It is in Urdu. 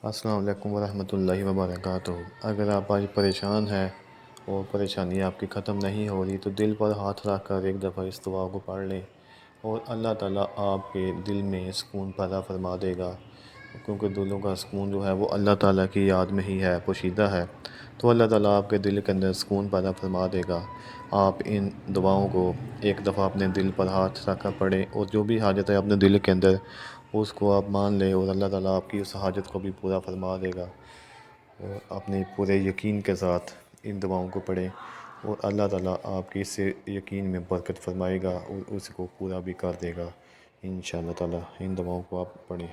السلام علیکم ورحمۃ اللہ وبرکاتہ۔ اگر آپ آج پریشان ہیں اور پریشانی آپ کی ختم نہیں ہو رہی تو دل پر ہاتھ رکھ کر ایک دفعہ اس دعا کو پڑھ لیں اور اللہ تعالیٰ آپ کے دل میں سکون پیدا فرما دے گا، کیونکہ دلوں کا سکون جو ہے وہ اللہ تعالیٰ کی یاد میں ہی ہے، پوشیدہ ہے۔ تو اللہ تعالیٰ آپ کے دل کے اندر سکون پیدا فرما دے گا۔ آپ ان دعاؤں کو ایک دفعہ اپنے دل پر ہاتھ رکھ کر پڑھیں اور جو بھی حاجت ہے اپنے دل کے اندر اس کو آپ مان لیں، اور اللہ تعالیٰ آپ کی اس حاجت کو بھی پورا فرما دے گا۔ اور اپنے پورے یقین کے ساتھ ان دعاؤں کو پڑھیں اور اللہ تعالیٰ آپ کی اس یقین میں برکت فرمائے گا اور اس کو پورا بھی کر دے گا انشاءاللہ تعالیٰ۔ ان دعاؤں کو آپ پڑھیں۔